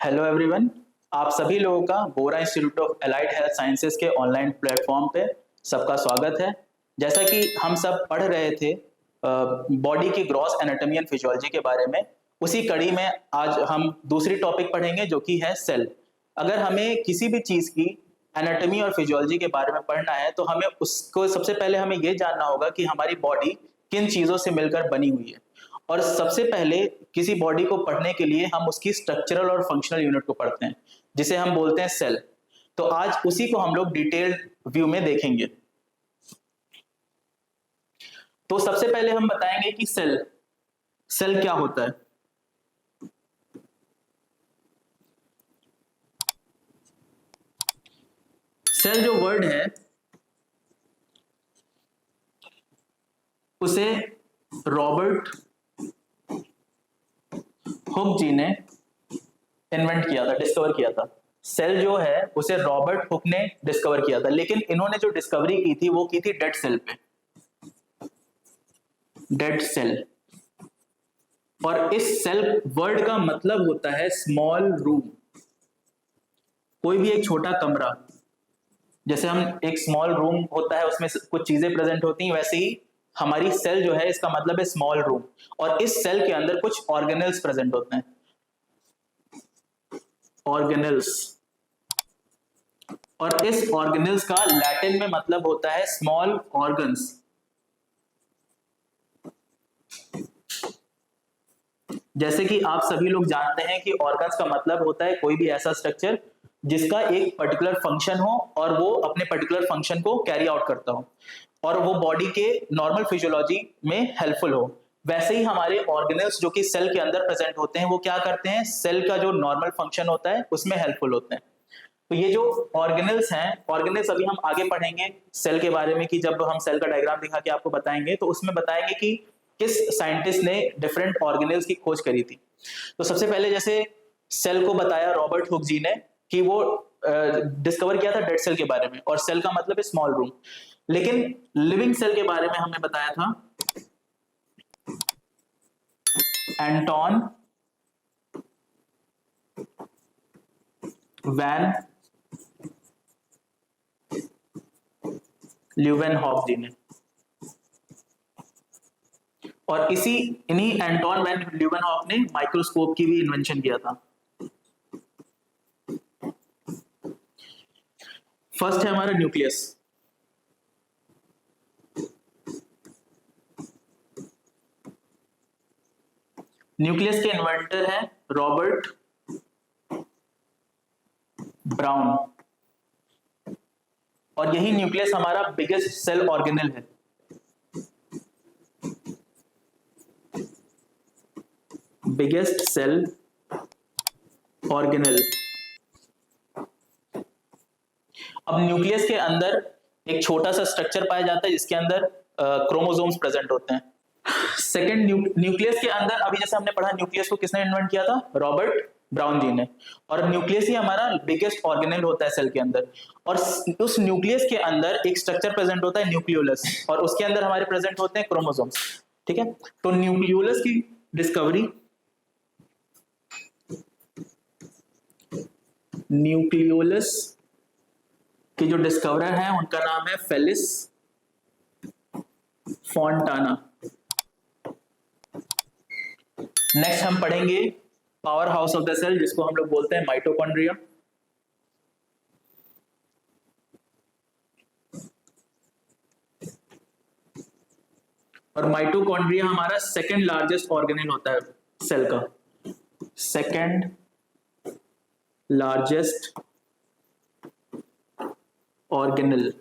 Hello everyone. आप सभी लोगों का Bora institute of allied health sciences के ऑनलाइन प्लेटफॉर्म पे सबका स्वागत है। जैसा कि हम सब पढ़ रहे थे बॉडी की ग्रॉस एनाटॉमी एंड फिजियोलॉजी के बारे में, उसी कड़ी में आज हम दूसरी टॉपिक पढ़ेंगे जो कि है सेल। अगर हमें किसी भी चीज़ की एनाटॉमी और फिजियोलॉजी के बारे में पढ़ना है तो हमें उसको सबसे पहले हमें ये जानना होगा कि हमारी बॉडी किन चीज़ों से मिलकर बनी हुई है। और सबसे पहले किसी बॉडी को पढ़ने के लिए हम उसकी स्ट्रक्चरल और फंक्शनल यूनिट को पढ़ते हैं, जिसे हम बोलते हैं सेल। तो आज उसी को हम लोग डिटेल्ड व्यू में देखेंगे। तो सबसे पहले हम बताएंगे कि सेल सेल क्या होता है। सेल जो वर्ड है उसे रॉबर्ट हुक जी ने इन्वेंट किया था, डिस्कवर किया था। सेल जो है उसे रॉबर्ट हुक ने डिस्कवर किया था, लेकिन इन्होंने जो डिस्कवरी की थी वो की थी डेड सेल पे, डेड सेल। और इस सेल वर्ड का मतलब होता है स्मॉल रूम। कोई भी एक छोटा कमरा, जैसे हम एक स्मॉल रूम होता है उसमें कुछ चीजें प्रेजेंट होती हैं, वैसे ही हमारी सेल जो है इसका मतलब है स्मॉल रूम। और इस सेल के अंदर कुछ ऑर्गेनल्स प्रेजेंट होते हैं, ऑर्गेनल्स। और इस ऑर्गेनल्स का लैटिन में मतलब होता है स्मॉल ऑर्गन्स। जैसे कि आप सभी लोग जानते हैं कि ऑर्गन्स का मतलब होता है कोई भी ऐसा स्ट्रक्चर जिसका एक पर्टिकुलर फंक्शन हो और वो अपने पर्टिकुलर फंक्शन को कैरी आउट करता हो और वो बॉडी के नॉर्मल फिजियोलॉजी में हेल्पफुल हो। वैसे ही हमारे ऑर्गेनल्स जो कि सेल के अंदर प्रेजेंट होते हैं वो क्या करते हैं, सेल का जो नॉर्मल फंक्शन होता है उसमें हेल्पफुल होते हैं। तो ये जो ऑर्गेनल्स हैं, ऑर्गेनल्स अभी हम आगे पढ़ेंगे सेल के बारे में, कि जब हम सेल का डायग्राम दिखा के आपको बताएंगे तो उसमें बताएंगे कि किस साइंटिस्ट ने डिफरेंट ऑर्गेनल्स की खोज करी थी। तो सबसे पहले जैसे सेल को बताया रॉबर्ट हुक जी ने कि वो डिस्कवर किया था डेड सेल के बारे में, और सेल का मतलब है स्मॉल रूम। लेकिन लिविंग सेल के बारे में हमने बताया था एंटोन वैन ल्यूवेनहॉफ जी ने। और इन्हीं एंटोन वैन ल्यूवेनहॉफ ने माइक्रोस्कोप की भी इन्वेंशन किया था। फर्स्ट है हमारा न्यूक्लियस। न्यूक्लियस के इन्वेंटर है रॉबर्ट ब्राउन, और यही न्यूक्लियस हमारा बिगेस्ट सेल ऑर्गेनल है। Biggest cell organelle. अब न्यूक्लियस के अंदर एक छोटा सा स्ट्रक्चर पाया जाता है जिसके अंदर क्रोमोसोम्स प्रेजेंट होते हैं। सेकेंड, न्यूक्लियस के अंदर अभी जैसे हमने पढ़ा न्यूक्लियस को किसने इन्वेंट किया था, रॉबर्ट ब्राउन जी ने। और न्यूक्लियस ही हमारा बिगेस्ट ऑर्गेनल होता है सेल के अंदर। और उस न्यूक्लियस के अंदर एक स्ट्रक्चर प्रेजेंट होता है न्यूक्लियोलस, और उसके अंदर हमारे प्रेजेंट होते हैं क्रोमोसोम्स। ठीक है, तो न्यूक्लियोलस की डिस्कवरी, न्यूक्लियोलस के जो डिस्कवरर हैं उनका नाम है फेलिस फॉन्टाना। नेक्स्ट हम पढ़ेंगे powerhouse of the cell, जिसको हम लोग बोलते हैं माइटोकॉन्ड्रिया। और माइटोकॉन्ड्रिया हमारा सेकंड लार्जेस्ट ऑर्गेनल होता है सेल का, सेकंड लार्जेस्ट ऑर्गेनल।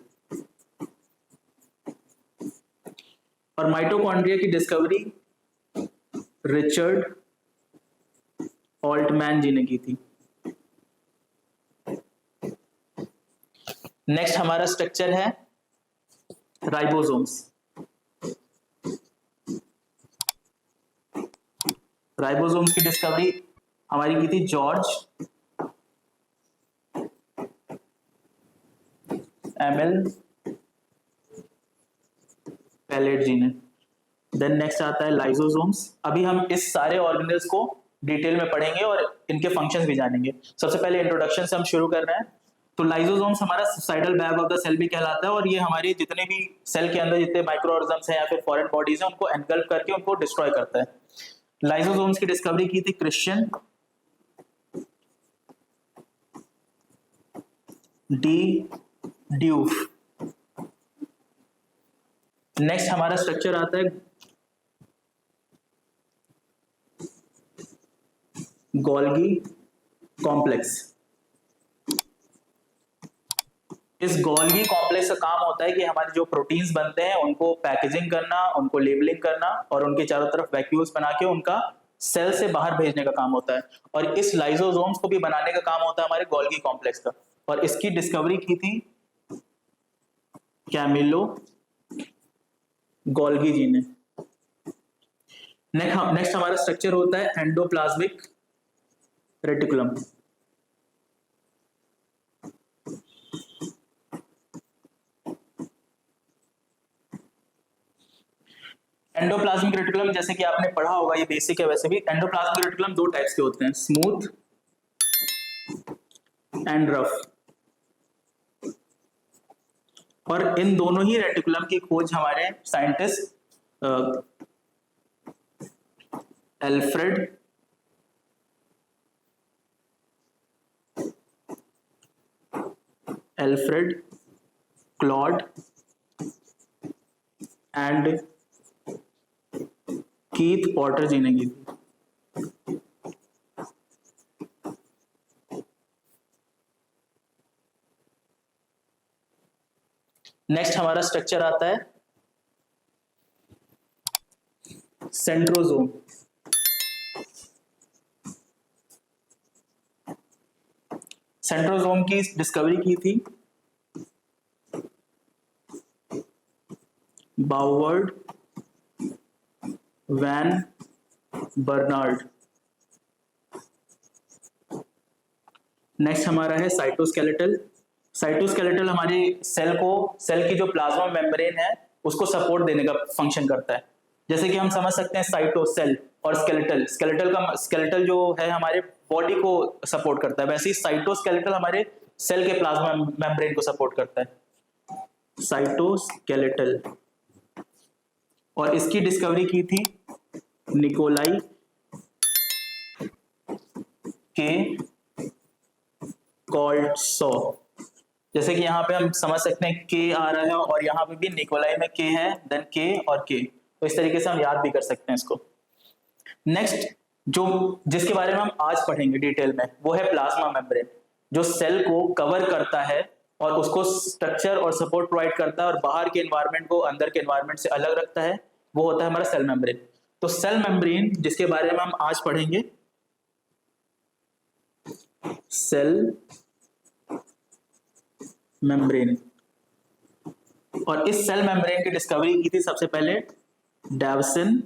और माइटोकॉन्ड्रिया की डिस्कवरी रिचर्ड ऑल्टमैन जी ने की थी। नेक्स्ट हमारा स्ट्रक्चर है राइबोसोम्स। राइबोसोम्स की डिस्कवरी हमारी की थी जॉर्ज एमएल पैलेट जी ने। देन नेक्स्ट आता है लाइसोसोम्स। अभी हम इस सारे ऑर्गेनल्स को डिटेल में पढ़ेंगे और इनके फंक्शंस भी जानेंगे। सबसे पहले इंट्रोडक्शन से हम शुरू कर रहे हैं। तो लाइसोसोम्स हमारा suicidal bag of the cell भी कहलाता है, और ये हमारे जितने भी सेल के अंदर जितने माइक्रो ऑर्गेनिज्म्स हैं या फिर फॉरेन बॉडीज हैं उनको एनगल्फ करके उनको डिस्ट्रॉय करता है। लाइसोसोम्स की डिस्कवरी की थी क्रिश्चियन डी ड्यूफ। नेक्स्ट हमारा स्ट्रक्चर आता है गोल्गी कॉम्प्लेक्स। इस गोल्गी कॉम्प्लेक्स का काम होता है कि हमारे जो प्रोटीन्स बनते हैं उनको पैकेजिंग करना, उनको लेबलिंग करना और उनके चारों तरफ वैक्यूल्स बना के उनका सेल से बाहर भेजने का काम होता है। और इस लाइसोसोम्स को भी बनाने का काम होता है हमारे गोल्गी कॉम्प्लेक्स का, और इसकी डिस्कवरी की थी कैमिलो गोल्गी जी ने। नेक्स्ट हमारा स्ट्रक्चर होता है एंडोप्लाज्मिक रेटिकुलम। एंडोप्लाज्मिक रेटिकुलम जैसे कि आपने पढ़ा होगा, ये बेसिक है वैसे भी। एंडोप्लाज्मिक रेटिकुलम दो टाइप्स के होते हैं, स्मूथ एंड रफ। और इन दोनों ही रेटिकुलम की खोज हमारे scientist Alfred Claude and Keith Porter ji ने की थी। नेक्स्ट हमारा स्ट्रक्चर आता है सेंट्रोजोम। सेंट्रोजोम की डिस्कवरी की थी बाउवर्ड वैन बर्नार्ड। नेक्स्ट हमारा है साइटोस्केलेटल। साइटोस्केलेटल हमारे सेल की जो प्लाज्मा मेम्ब्रेन है उसको सपोर्ट देने का फंक्शन करता है। जैसे कि हम समझ सकते हैं साइटो सेल और स्केलेटल जो है हमारे बॉडी को सपोर्ट करता है, वैसे ही साइटोस्केलेटल हमारे सेल के प्लाज्मा मेम्ब्रेन को सपोर्ट करता है, साइटोस्केलेटल। और इसकी डिस्कवरी की थी निकोलाई के कॉल्ट्सो। जैसे कि यहाँ पे हम समझ सकते हैं के आ रहा है और यहाँ पे भी निकोलाई में के है, देन के और के, तो इस तरीके से हम याद भी कर सकते हैं इसको। नेक्स्ट जिसके बारे में हम आज पढ़ेंगे डिटेल में वो है प्लाज्मा मेम्ब्रेन, जो सेल को कवर करता है और उसको स्ट्रक्चर और सपोर्ट प्रोवाइड करता है और बाहर के एनवायरनमेंट को अंदर के एनवायरनमेंट से अलग रखता है, वो होता है हमारा सेल मेम्ब्रेन। तो सेल मेम्ब्रेन जिसके बारे में हम आज पढ़ेंगे, सेल मेम्ब्रेन। और इस सेल मेम्ब्रेन की डिस्कवरी की थी सबसे पहले डैवसन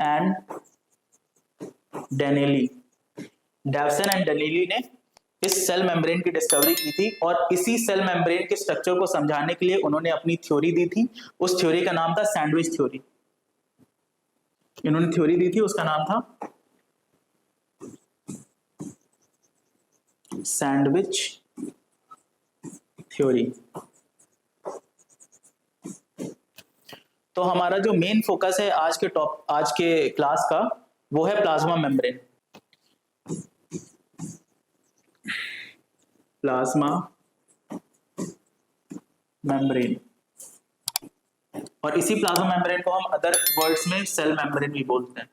एंड डेनेली। डैवसन एंड डेनेली ने इस सेल मेम्ब्रेन की डिस्कवरी की थी, और इसी सेल मेम्ब्रेन के स्ट्रक्चर को समझाने के लिए उन्होंने अपनी थ्योरी दी थी। उस थ्योरी का नाम था सैंडविच थ्योरी। इन्होंने थ्योरी दी थी, उसका नाम था सैंडविच थ्योरी। तो हमारा जो मेन फोकस है आज के क्लास का वो है प्लाज्मा मेम्ब्रेन। प्लाज्मा मेम्ब्रेन, और इसी प्लाज्मा मेम्ब्रेन को हम अदर वर्ड्स में सेल मेम्ब्रेन भी बोलते हैं।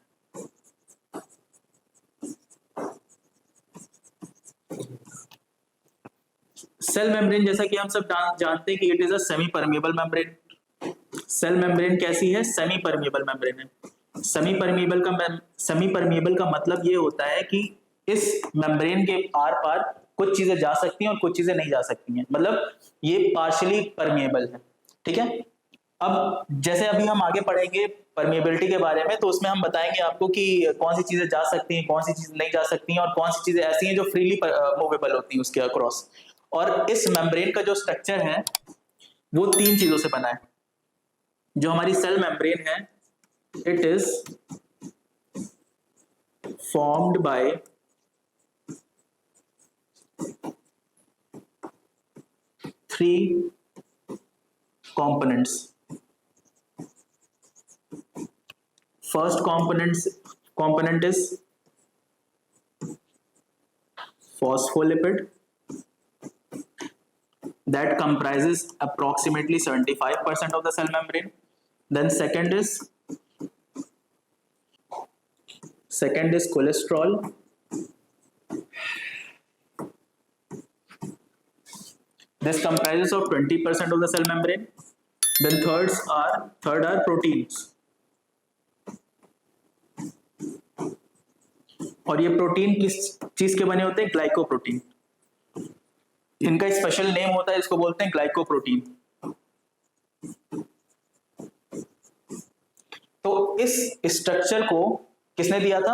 सेल मेम्ब्रेन जैसा कि हम सब जानते हैं कि it is a semipermeable membrane. Cell membrane कैसी है? सेमी परमेबल मेम्ब्रेन है। सेमी परमेबल का मतलब ये होता है कि इस मेम्ब्रेन के आर पार कुछ चीजें जा सकती हैं और कुछ चीजें नहीं जा सकती हैं, मतलब ये पार्शियली परमेबल है। ठीक है, अब जैसे अभी हम आगे पढ़ेंगे परमेबिलिटी के बारे में, तो उसमें हम बताएंगे आपको कि कौन सी चीजें जा सकती हैं, कौन सी चीजें नहीं जा सकती हैं, और कौन सी चीजें ऐसी हैं जो फ्रीली मूवेबल होती हैं उसके अक्रॉस। और इस मेम्ब्रेन का जो स्ट्रक्चर है वो 3 चीजों से बना है। जो हमारी सेल मेम्ब्रेन है, it is formed by three components. First component is phospholipid that comprises approximately 75% of the cell membrane. Then second is cholesterol. This comprises of 20% of the cell membrane. Then third are proteins. और ये protein किस चीज के बने होते हैं? Glycoprotein. इनका special name होता है, इसको बोलते हैं ग्लाइकोप्रोटीन। तो इस स्ट्रक्चर को किसने दिया था?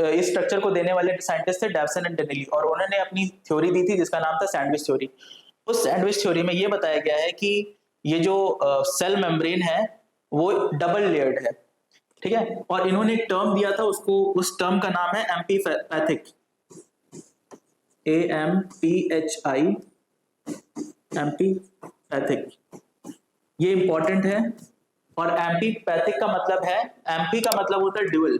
इस स्ट्रक्चर को देने वाले साइंटिस्ट थे डेवसन एंड डेनेली, और उन्होंने अपनी थ्योरी दी थी जिसका नाम था सैंडविच थ्योरी। उस सैंडविच थ्योरी में ये बताया गया है कि ये जो सेल मेम्ब्रेन है वो डबल लेयर्ड है, ठीक है। और इन्होंने एक टर्म दिया था, उस टर्म का नाम है एम्पीपैथिक, AMPHI, एम्पीपैथिक। ये इंपॉर्टेंट है। और एम्पीपैथिक का मतलब है, एम्पी का मतलब होता है ड्यूअल,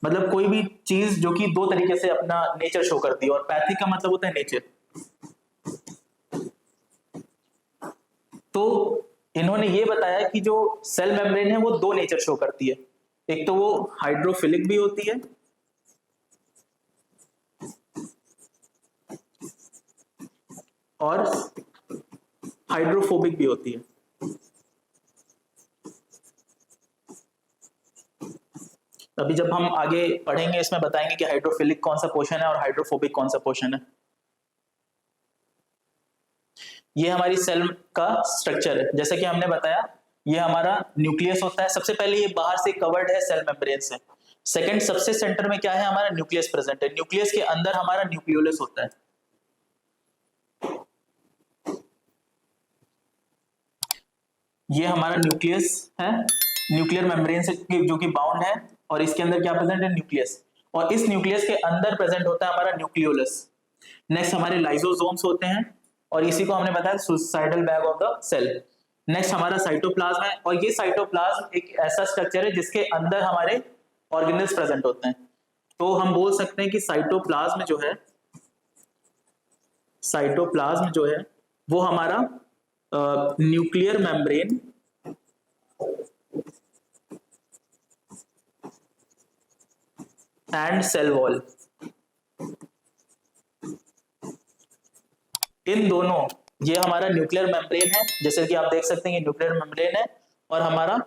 मतलब कोई भी चीज जो कि दो तरीके से अपना नेचर शो करती है, और पैथिक का मतलब होता है नेचर। तो इन्होंने ये बताया कि जो सेल मेम्ब्रेन है वो दो नेचर शो करती है, एक तो वो हाइड्रोफिलिक भी होती है और हाइड्रोफोबिक भी होती है। अभी जब हम आगे पढ़ेंगे इसमें बताएंगे कि हाइड्रोफिलिक कौन सा पोर्शन है और हाइड्रोफोबिक कौन सा पोर्शन है। ये हमारी सेल का स्ट्रक्चर है। जैसे कि हमने बताया, ये हमारा न्यूक्लियस होता है। सबसे पहले ये बाहर से कवर्ड है सेल मेम्ब्रेन से। सेकंड, सबसे सेंटर में क्या है? हमारा न्यूक्लियस प्रेजेंट है। न्यूक्लियस के अंदर हमारा न्यूक्लियोलस होता है। ये हमारा न्यूक्लियस है, न्यूक्लियर मेम्ब्रेन से जो कि बाउंड है, और इसके अंदर क्या प्रेजेंट है? न्यूक्लियस। और इस न्यूक्लियस के अंदर प्रेजेंट होता है हमारा न्यूक्लियोलस। नेक्स्ट हमारे लाइसोसोम्स होते हैं, और इसी को हमने बताया suicidal bag of the cell. Next हमारा साइटोप्लाज्म है, और ये साइटोप्लाज्म एक ऐसा स्ट्रक्चर है जिसके अंदर हमारे ऑर्गेनल्स प्रेजेंट होते हैं। तो हम बोल सकते हैं कि साइटोप्लाज्म जो है वो हमारा nuclear membrane and cell wall, इन दोनों, ये हमारा न्यूक्लियर मेम्ब्रेन है, जैसे कि आप देख सकते हैं ये न्यूक्लियर मेम्ब्रेन है, और हमारा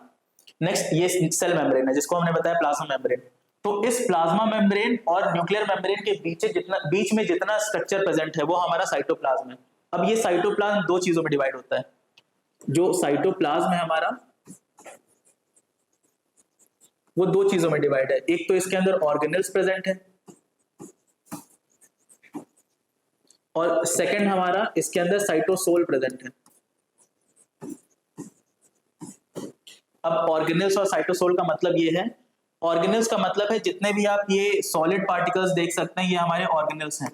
नेक्स्ट ये सेल मेम्ब्रेन है जिसको हमने बताया प्लाज्मा मेम्ब्रेन। तो इस प्लाज्मा मेम्ब्रेन और न्यूक्लियर मेम्ब्रेन के बीच में जितना स्ट्रक्चर प्रेजेंट है वो हमारा साइटोप्लाज्म है। अब ये साइटोप्लाज्म दो चीजों में डिवाइड होता है। जो साइटोप्लाज्म है हमारा वो दो चीजों में डिवाइड है। एक तो इसके अंदर ऑर्गेनल्स प्रेजेंट है, और सेकंड हमारा इसके अंदर साइटोसोल प्रेजेंट है। अब ऑर्गेनल्स और साइटोसोल का मतलब ये है, ऑर्गेनल्स का मतलब है जितने भी आप ये सॉलिड पार्टिकल्स देख सकते हैं ये हमारे ऑर्गेनल्स हैं,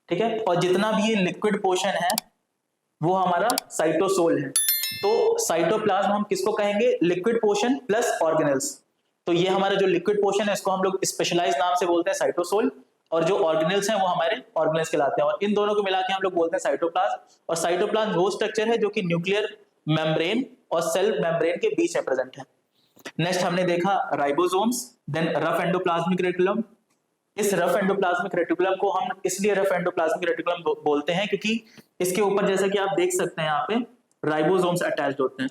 ठीक है। और जितना भी ये लिक्विड पोर्शन है वो हमारा साइटोसोल है। तो साइटोप्लाज्म हम किसको कहेंगे? Liquid portion plus organelles. तो ये हमारा जो लिक्विड पोर्शन है इसको हम लोग स्पेशलाइज नाम से बोलते हैं साइटोसोल, और जो ऑर्गेनल्स हैं वो हमारे ऑर्गेनल्स कहलाते हैं। और इन दोनों को मिला के हम लोग बोलते हैं साइटोप्लाज्म। और साइटोप्लाज्म वो स्ट्रक्चर है जो कि न्यूक्लियर मेम्ब्रेन और सेल मेम्ब्रेन के बीच में प्रेजेंट है। नेक्स्ट हमने देखा ribosomes, then rough endoplasmic reticulum. इस रफ एंडोप्लाज्मिक रेटिकुलम को हम इसलिए रफ एंडोप्लाज्मिक रेटिकुलम बोलते हैं क्योंकि इसके ऊपर जैसा कि आप देख सकते हैं यहाँ पे राइबोसोम्स अटैच्ड होते हैं,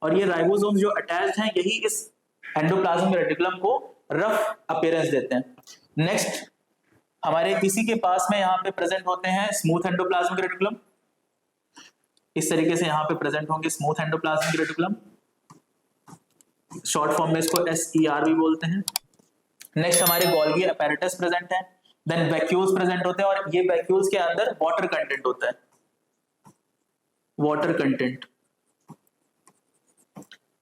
और ये राइबोसोम्स जो अटैच्ड हैं यही इस एंडोप्लाज्मिक रेटिकुलम को रफ अपीयरेंस देते हैं। नेक्स्ट हमारे किसी के पास में यहाँ पे प्रेजेंट होते हैं स्मूथ एंडोप्लाज्मिक रेटिकुलम। इस तरीके से यहाँ पे प्रेजेंट होंगे smooth endoplasmic reticulum, short form में इसको SER भी बोलते हैं। नेक्स्ट हमारे गोल्गी अपैरेटस प्रेजेंट है, देन वैक्यूल्स प्रेजेंट होते हैं, और ये वैक्यूल्स के अंदर वाटर कंटेंट होता है, वाटर कंटेंट।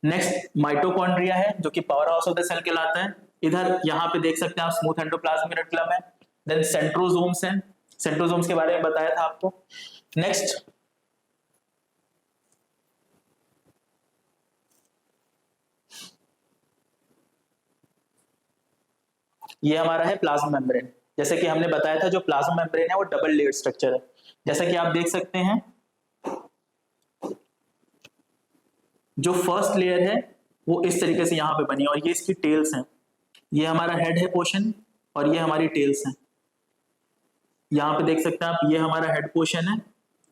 नेक्स्ट माइटोकॉन्ड्रिया है जो कि powerhouse of the cell कहलाता है। इधर यहाँ पे देख सकते हैं आप स्मूथ एंडोप्लाज्मिक रेटिकुलम है। देन सेंट्रोसोम्स हैं, सेंट्रोसोम्स के बारे में बताया था आपको। नेक्स्ट ये हमारा है प्लाज्मा मेम्ब्रेन। जैसे कि हमने बताया था जो प्लाज्मा मेम्ब्रेन है वो डबल लेयर्ड स्ट्रक्चर है। जैसा कि आप देख सकते हैं जो फर्स्ट लेयर है वो इस तरीके से यहाँ पे बनी है और ये इसकी टेल्स हैं। ये हमारा हेड है पोर्शन और ये हमारी टेल्स हैं। यहाँ पे देख सकते हैं आप, ये हमारा हेड पोर्शन है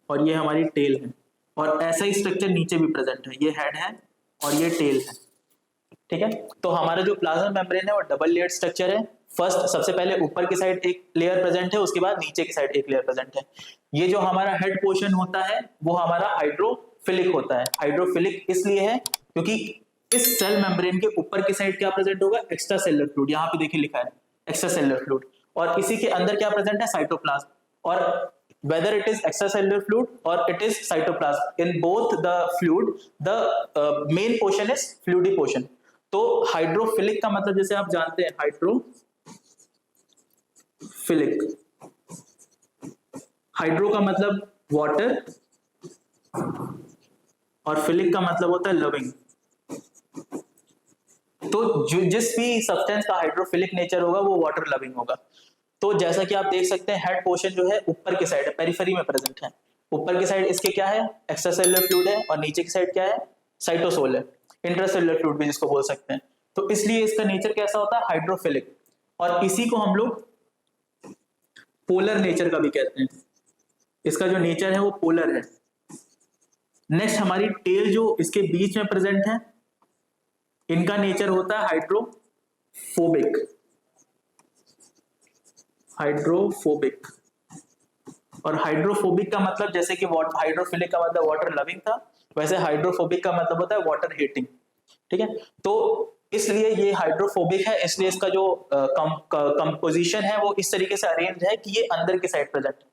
और ये हमारी टेल है। और ऐसा ही स्ट्रक्चर नीचे भी प्रेजेंट है, ये हेड है और ये टेल है। ठीक है, तो हमारा जो प्लाज्मा मेम्ब्रेन है वो डबल लेयर्ड स्ट्रक्चर है। फर्स्ट सबसे पहले ऊपर की साइड एक लेयर प्रेजेंट है, उसके बाद नीचे की साइड एक लेयर प्रेजेंट है। ये जो हमारा हेड पोर्शन होता है वो हमारा हाइड्रोफिलिक होता है। हाइड्रोफिलिक इसलिए है क्योंकि इस सेल मेम्ब्रेन के ऊपर की साइड क्या प्रेजेंट होगा, एक्स्ट्रा सेलुलर फ्लूइड। यहाँ पे देखिए लिखा है एक्स्ट्रा सेलुलर फ्लूइड, और इसी के अंदर क्या प्रेजेंट है, साइटोप्लाज्म। और whether it is extracellular fluid or it is cytoplasm, in both the fluid the main portion is fluidy portion। तो हाइड्रोफिलिक का मतलब जैसे आप जानते हैं हाइड्रोफिलिक, हाइड्रो का मतलब वाटर और फिलिक का मतलब होता है लविंग। तो जिस भी सब्सटेंस का हाइड्रोफिलिक नेचर होगा वो वाटर लविंग होगा। तो जैसा कि आप देख सकते हैं हेड पोर्शन जो है ऊपर की साइड है, पेरिफेरी में प्रेजेंट है। ऊपर की साइड इसके क्या है, एक्स्ट्रासेलुलर फ्लूइड है, और नीचे की साइड क्या है, साइटोसोल है, इंट्रासेलुलर फ्लूइड भी जिसको बोल सकते हैं। तो इसलिए इसका नेचर कैसा होता है, हाइड्रोफिलिक। और इसी को हम लोग पोलर नेचर का भी कहते हैं। इसका जो नेचर है वो पोलर है। नेक्स्ट हमारी टेल जो इसके बीच में प्रेजेंट है, इनका नेचर होता है हाइड्रोफोबिक। हाइड्रोफोबिक, और हाइड्रोफोबिक का मतलब जैसे कि हाइड्रोफिलिक का मतलब वाटर लविंग था, वैसे हाइड्रोफोबिक का मतलब होता है वाटर हेटिंग। ठीक है, तो इसलिए ये हाइड्रोफोबिक है, इसलिए इसका जो कंपोजिशन है वो इस तरीके से अरेंज है कि ये अंदर की साइड प्रेजेंट है।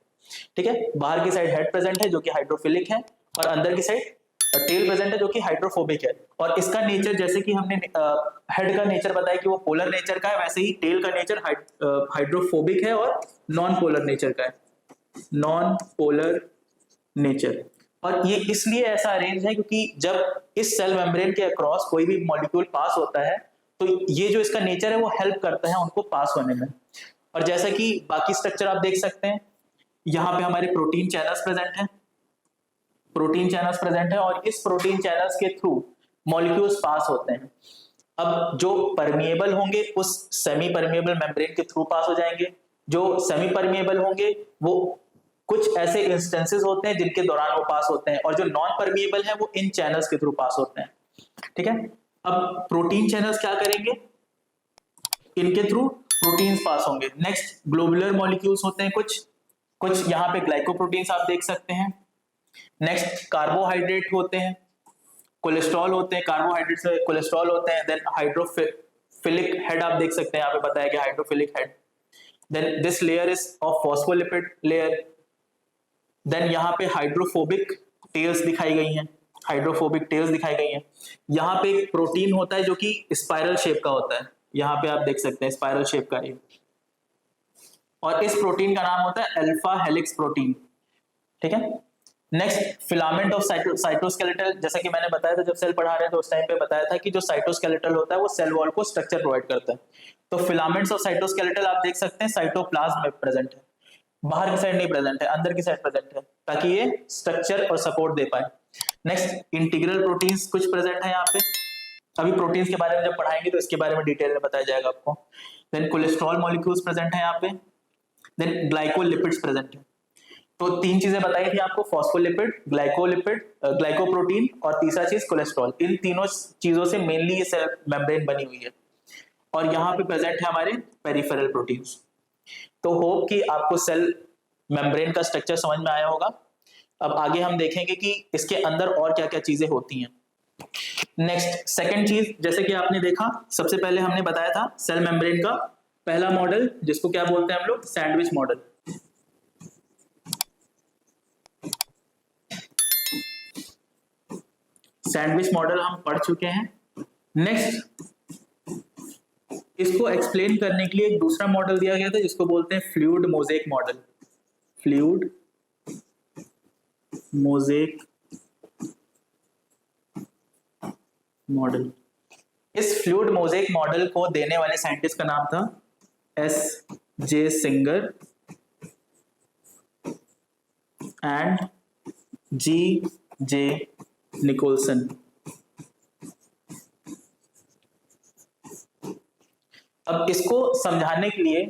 ठीक है, बाहर की साइड हेड प्रेजेंट है जो कि हाइड्रोफिलिक है, और अंदर की साइड टेल प्रेजेंट है जो कि हाइड्रोफोबिक है। और इसका नेचर जैसे कि हमने हेड का नेचर बताया कि वो पोलर नेचर का है, वैसे ही टेल का नेचर हाइड्रोफोबिक है और नॉन पोलर नेचर का है, नॉन पोलर नेचर। और ये इसलिए ऐसा अरेंज है क्योंकि जब इस सेल मेम्ब्रेन के अक्रॉस कोई भी मॉलिक्यूल पास होता है तो ये जो इसका नेचर है वो हेल्प करता है उनको पास होने में। और जैसा कि बाकी स्ट्रक्चर आप देख सकते हैं, यहाँ पे हमारे प्रोटीन चैनल्स प्रेजेंट हैं, प्रोटीन चैनल्स प्रेजेंट है, और इस प्रोटीन चैनल्स के थ्रू मॉलिक्यूल्स पास होते हैं। अब जो परमिएबल होंगे उस सेमी परमिएबल मेम्ब्रेन के थ्रू पास हो जाएंगे, जो सेमी परमिएबल होंगे वो कुछ ऐसे इंस्टेंसेस होते हैं जिनके दौरान वो पास होते हैं, और जो नॉन परमिएबल है वो इन चैनल्स के थ्रू पास होते हैं। ठीक है, अब प्रोटीन चैनल्स क्या करेंगे, इनके थ्रू प्रोटीन्स पास होंगे। नेक्स्ट ग्लोबुलर मॉलिक्यूल्स होते हैं कुछ यहाँ पे ग्लाइकोप्रोटीन्स आप देख सकते हैं। नेक्स्ट कार्बोहाइड्रेट होते हैं, कोलेस्ट्रॉल होते हैं, कार्बोहाइड्रेट से कोलेस्ट्रॉल होते हैं। देन हाइड्रोफिलिक हेड आप देख सकते हैं, यहाँ पे बताया गया hydrophilic head. Then this layer is of phospholipid layer. Then यहाँ पे हाइड्रोफोबिक टेल्स दिखाई गई हैं, हाइड्रोफोबिक टेल्स दिखाई गई हैं। यहाँ पे एक प्रोटीन होता है जो कि स्पाइरल शेप का होता है, यहाँ पे आप देख सकते हैं स्पाइरल शेप का, और इस प्रोटीन का नाम होता है अल्फा हेलिक्स प्रोटीन। ठीक है, नेक्स्ट फिलामेंट ऑफ साइटोस्केलेटल। जैसा कि मैंने बताया था जब सेल पढ़ा रहे थे उस टाइम पे बताया था कि जो साइटोस्केलेटल होता है वो सेल वॉल को स्ट्रक्चर प्रोवाइड करता है। तो फिलामेंट्स ऑफ साइटोस्केलेटल आप देख सकते हैं साइटोप्लाज्म में प्रेजेंट है, बाहर की साइड नहीं प्रेजेंट है, अंदर की साइड प्रेजेंट है ताकि ये स्ट्रक्चर और सपोर्ट दे पाए। नेक्स्ट इंटीग्रल प्रोटीन्स कुछ प्रेजेंट है यहाँ पे, अभी प्रोटीन्स के बारे में जब पढ़ाएंगे तो इसके बारे में डिटेल में बताया जाएगा आपको। देन कोलेस्ट्रॉल मॉलिक्यूल्स प्रेजेंट है यहाँ पे। देन ग्लाइकोलिपिड्स प्रेजेंट है। तो तीन चीजें बताई थी आपको, फॉस्फोलिपिड, ग्लाइकोप्रोटीन, और तीसरा चीज कोलेस्ट्रॉल। इन तीनों चीजों से मेनली ये सेल मेम्ब्रेन बनी हुई है। और यहाँ पे प्रेजेंट है हमारे पेरिफेरल प्रोटीन्स। तो होप कि आपको सेल मेम्ब्रेन का स्ट्रक्चर समझ में आया होगा। अब आगे हम देखेंगे कि इसके अंदर और क्या क्या चीजें होती हैं। नेक्स्ट सेकंड चीज, जैसे कि आपने देखा सबसे पहले हमने बताया था सेल मेम्ब्रेन का पहला मॉडल जिसको क्या बोलते हैं हम लोग, सैंडविच मॉडल। सैंडविच मॉडल हम पढ़ चुके हैं। नेक्स्ट इसको एक्सप्लेन करने के लिए एक दूसरा मॉडल दिया गया था जिसको बोलते हैं fluid mosaic model. Fluid mosaic model. इस फ्लूइड मोज़ेक मॉडल को देने वाले साइंटिस्ट का नाम था S.J. Singer and G.J. Nicolson. अब इसको समझाने के लिए,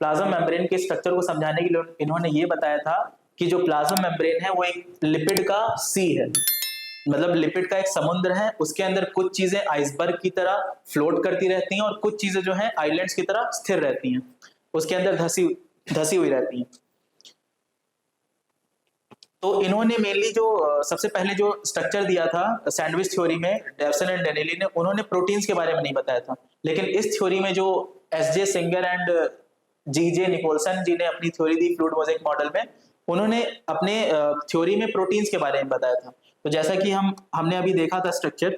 प्लाज्मा मेम्ब्रेन के स्ट्रक्चर को समझाने के लिए इन्होंने ये बताया था कि जो प्लाज्मा मेम्ब्रेन है वो एक लिपिड का सी है, मतलब लिपिड का एक समुद्र है। उसके अंदर कुछ चीजें आइसबर्ग की तरह फ्लोट करती रहती हैं और कुछ चीजें जो हैं आइलैंड्स की तरह स्थिर रहती हैं, उसके अंदर धसी हुई रहती हैं। तो इन्होंने मेनली जो सबसे पहले जो स्ट्रक्चर दिया था सैंडविच थ्योरी में, डेवसन एंड डेनेली ने, उन्होंने प्रोटीन्स के बारे में नहीं बताया था। लेकिन इस थ्योरी में जो S.J. Singer and G.J. Nicolson ji ने अपनी थ्योरी दी फ्लूइड मोज़ेक मॉडल में, उन्होंने अपने थ्योरी में प्रोटीन्स के बारे में बताया था। तो जैसा कि हमने अभी देखा था स्ट्रक्चर,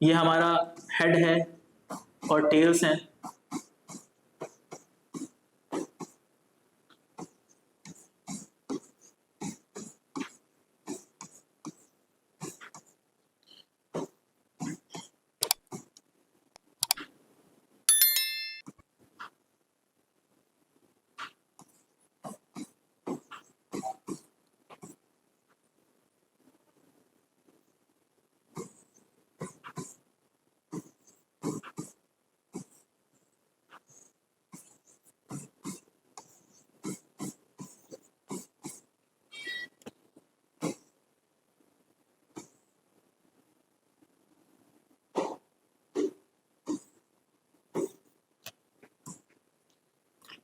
ये हमारा हेड है और टेल्स हैं।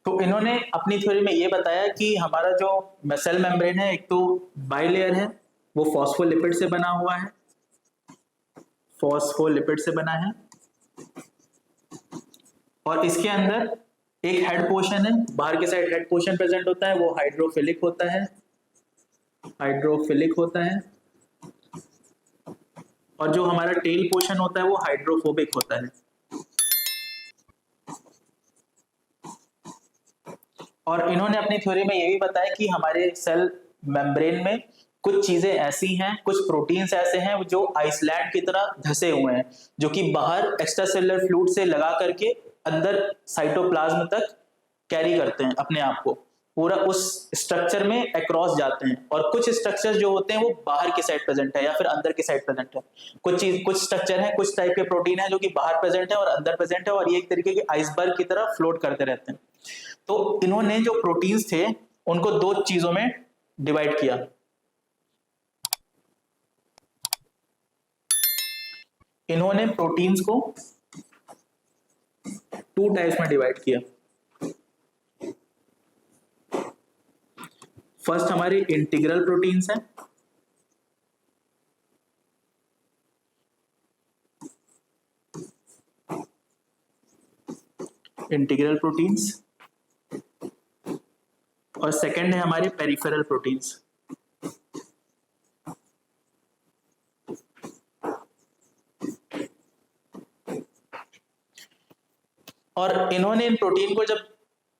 तो इन्होंने अपनी थ्योरी में ये बताया कि हमारा जो सेल मेम्ब्रेन है, एक तो बाइलेयर है, वो फॉस्फोलिपिड से बना हुआ है, फॉस्फोलिपिड से बना है, और इसके अंदर एक हेड पोर्शन है, बाहर के साइड हेड पोर्शन प्रेजेंट होता है, वो हाइड्रोफिलिक होता है, हाइड्रोफिलिक होता है, और जो हमारा टेल पोर्शन होता है वो हाइड्रोफोबिक होता है। और इन्होंने अपनी थ्योरी में ये भी बताया कि हमारे सेल मेम्ब्रेन में कुछ चीजें ऐसी हैं, कुछ प्रोटीन्स ऐसे हैं जो आइसलैंड की तरह धसे हुए हैं, जो कि बाहर एक्स्ट्रा सेलुलर फ्लूइड से लगा करके अंदर साइटोप्लाज्म तक कैरी करते हैं अपने आप को, पूरा उस स्ट्रक्चर में अक्रॉस जाते हैं। और कुछ स्ट्रक्चर जो होते हैं वो बाहर की साइड प्रेजेंट है या फिर अंदर की साइड प्रेजेंट है। कुछ स्ट्रक्चर है, कुछ टाइप के प्रोटीन है जो कि बाहर प्रेजेंट है और अंदर प्रेजेंट है, और ये एक तरीके की आइसबर्ग की तरह फ्लोट करते रहते हैं। तो इन्होंने जो प्रोटीन्स थे उनको दो चीजों में डिवाइड किया। इन्होंने प्रोटीन्स को टू टाइप्स में डिवाइड किया। फर्स्ट हमारे इंटीग्रल प्रोटीन्स हैं, इंटीग्रल प्रोटीन्स, और सेकंड है हमारे पेरिफेरल प्रोटीन्स। और इन्होंने इन प्रोटीन को जब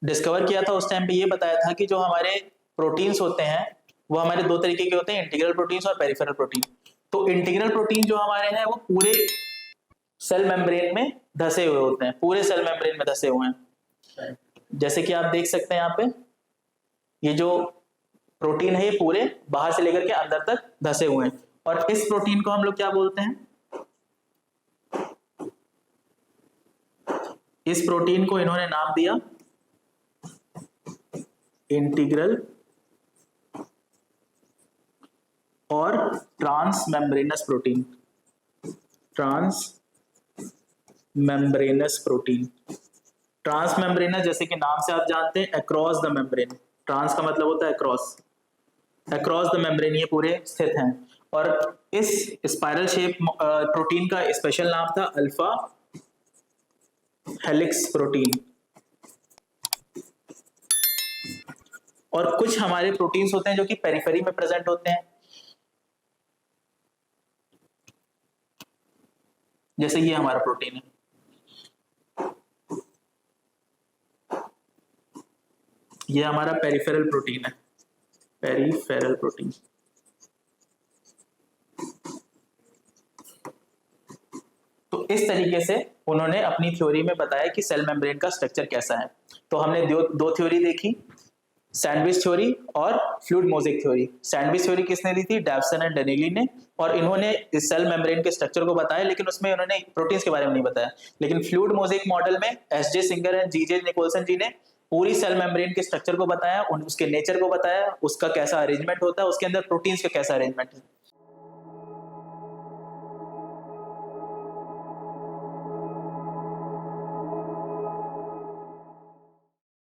डिस्कवर किया था उस टाइम पे ये बताया था कि जो हमारे प्रोटीन्स होते हैं वो हमारे दो तरीके के होते हैं, इंटीग्रल प्रोटीन्स और पेरिफेरल प्रोटीन। तो इंटीग्रल प्रोटीन जो हमारे हैं वो पूरे सेल मेम्ब्रेन में धसे हुए होते हैं, पूरे सेल मेम्ब्रेन में धसे हुए हैं। जैसे कि आप देख सकते हैं यहाँ पे, ये जो प्रोटीन है ये पूरे बाहर से लेकर के अंदर तक धसे हुए हैं। और इस प्रोटीन को हम लोग क्या बोलते हैं? इस प्रोटीन को इन्होंने नाम दिया इंटीग्रल और transmembranous protein. Transmembranous protein. Transmembranous जैसे कि नाम से आप जानते हैं अक्रॉस द मेम्ब्रेन। ट्रांस का मतलब होता है अक्रॉस, अक्रॉस द मेम्ब्रेन ये पूरे स्थित हैं। और इस स्पाइरल शेप प्रोटीन का स्पेशल नाम था अल्फा हेलिक्स प्रोटीन। और कुछ हमारे प्रोटीन्स होते हैं जो कि पेरिफेरी में प्रेजेंट होते हैं, जैसे ये हमारा प्रोटीन है, ये हमारा पेरिफेरल प्रोटीन है, पेरिफेरल प्रोटीन। तो इस तरीके से उन्होंने अपनी थ्योरी में बताया कि सेल मेम्ब्रेन का स्ट्रक्चर कैसा है। तो हमने दो थ्योरी देखी, सैंडविच थ्योरी और fluid mosaic theory. Sandwich theory किसने दी थी? डैवसन एंड डनेली ने, और इन्होंने इस सेल मेम्ब्रेन के स्ट्रक्चर को बताया, लेकिन उसमें उन्होंने प्रोटीन्स के बारे में नहीं बताया। लेकिन फ्लूइड मोज़ेक मॉडल में S J Singer and G J Nicolson ji ने पूरी सेल मेम्ब्रेन के स्ट्रक्चर को बताया, उसके नेचर को बताया, उसका कैसा अरेंजमेंट होता है, उसके अंदर प्रोटीन्स का कैसा अरेंजमेंट है।